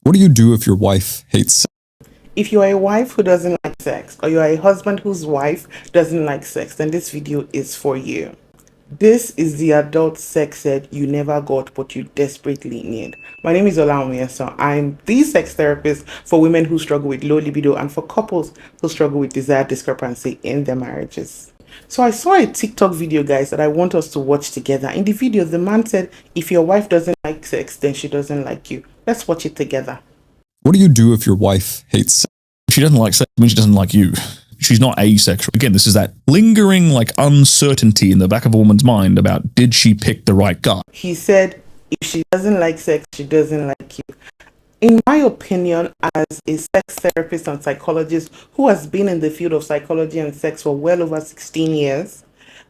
What do you do if your wife hates sex? If you're a wife who doesn't like sex, or you're a husband whose wife doesn't like sex, then this video is for you. This is the adult sex ed you never got but you desperately need. My name is Ola, so I'm the sex therapist for women who struggle with low libido and for couples who struggle with desire discrepancy in their marriages. So I saw a TikTok video, guys, that I want us to watch together. In the video, the man said, if your wife doesn't like sex, then she doesn't like you. Let's watch it together. What do you do if your wife hates sex? If she doesn't like sex, I mean, she doesn't like you. She's not asexual. Again, this is that lingering uncertainty in the back of a woman's mind about, did she pick the right guy? He said, if she doesn't like sex, she doesn't like you. In my opinion, as a sex therapist and psychologist who has been in the field of psychology and sex for well over 16 years,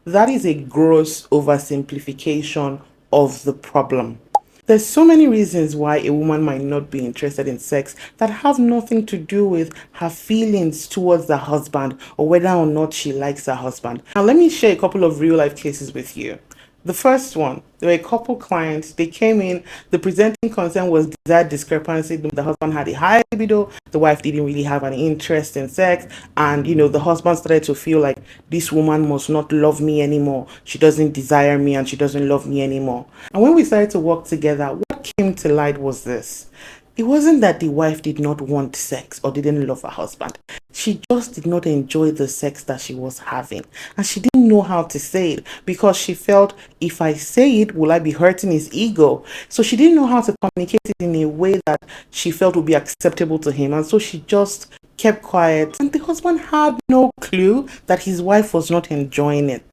that is a gross oversimplification of the problem. There's so many reasons why a woman might not be interested in sex that have nothing to do with her feelings towards the husband or whether or not she likes her husband. Now, let me share a couple of real life cases with you. The first one, there were a couple clients, they came in, the presenting concern was desire discrepancy. The husband had a high libido, the wife didn't really have any interest in sex, and the husband started to feel like this woman must not love me anymore. She doesn't desire me and she doesn't love me anymore. And when we started to work together, what came to light was this. It wasn't that the wife did not want sex or didn't love her husband. She just did not enjoy the sex that she was having. And she didn't know how to say it because she felt, if I say it, will I be hurting his ego? So she didn't know how to communicate it in a way that she felt would be acceptable to him. And so she just kept quiet. And the husband had no clue that his wife was not enjoying it.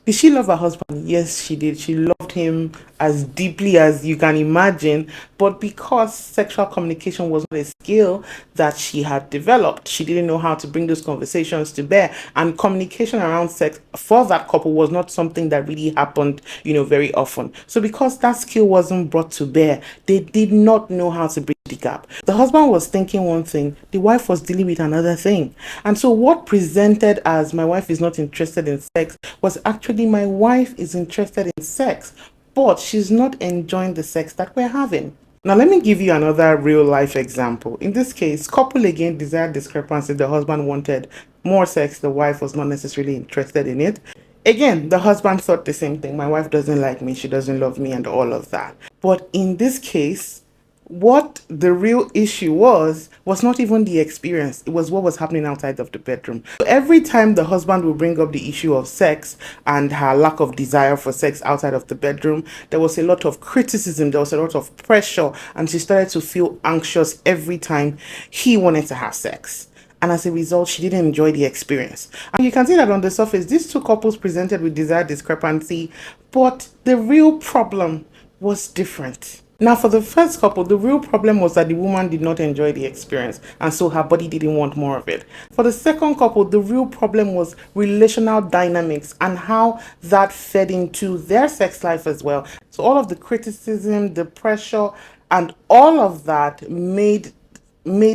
Did she love her husband? Yes, she did. She loved him as deeply as you can imagine. But because sexual communication was not a skill that she had developed, she didn't know how to bring those conversations to bear. And communication around sex for that couple was not something that really happened, very often. So because that skill wasn't brought to bear, they did not know how to bridge the gap. The husband was thinking one thing, the wife was dealing with another thing. And so what presented as my wife is not interested in sex was actually my wife is interested in sex, but she's not enjoying the sex that we're having. Now, let me give you another real life example. In this case, couple again, desire discrepancy. The husband wanted more sex, the wife was not necessarily interested in it. Again, the husband thought the same thing. My wife doesn't like me, she doesn't love me, and all of that. But in this case, what the real issue was not even the experience, it was what was happening outside of the bedroom. So every time the husband would bring up the issue of sex and her lack of desire for sex outside of the bedroom, there was a lot of criticism, there was a lot of pressure, and she started to feel anxious every time he wanted to have sex. And as a result, she didn't enjoy the experience. And you can see that on the surface, these two couples presented with desire discrepancy, but the real problem was different. Now, for the first couple, the real problem was that the woman did not enjoy the experience, and so her body didn't want more of it. For the second couple, the real problem was relational dynamics and how that fed into their sex life as well. So all of the criticism, the pressure, and all of that made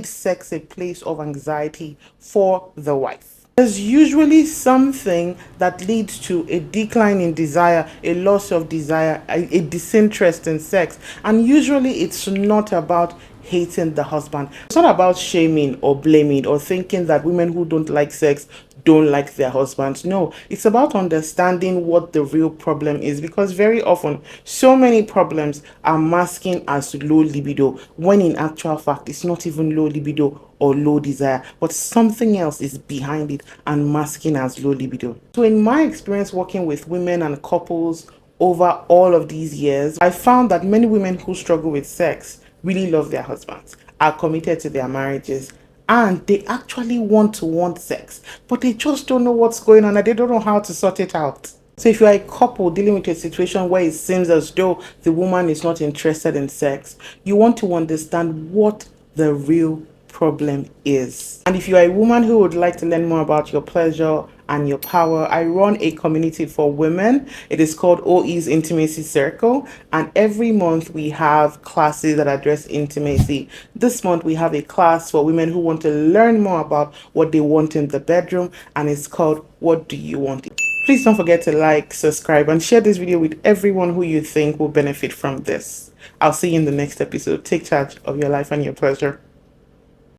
sex a place of anxiety for the wife. There's usually something that leads to a decline in desire, a loss of desire, a disinterest in sex. And usually it's not about hating the husband. It's not about shaming or blaming or thinking that women who don't like sex don't like their husbands. No, it's about understanding what the real problem is, because very often so many problems are masking as low libido when in actual fact it's not even low libido or low desire, but something else is behind it and masking as low libido. So in my experience working with women and couples over all of these years, I found that many women who struggle with sex really love their husbands, are committed to their marriages, and they actually want sex, but they just don't know what's going on and they don't know how to sort it out. So if you're a couple dealing with a situation where it seems as though the woman is not interested in sex, you want to understand what the real problem is. And if you are a woman who would like to learn more about your pleasure and your power, I run a community for women. It is called OE's Intimacy Circle, and every month we have classes that address intimacy. This month we have a class for women who want to learn more about what they want in the bedroom, and it's called What Do You Want? Please don't forget to like, subscribe, and share this video with everyone who you think will benefit from this. I'll see you in the next episode. Take charge of your life and your pleasure.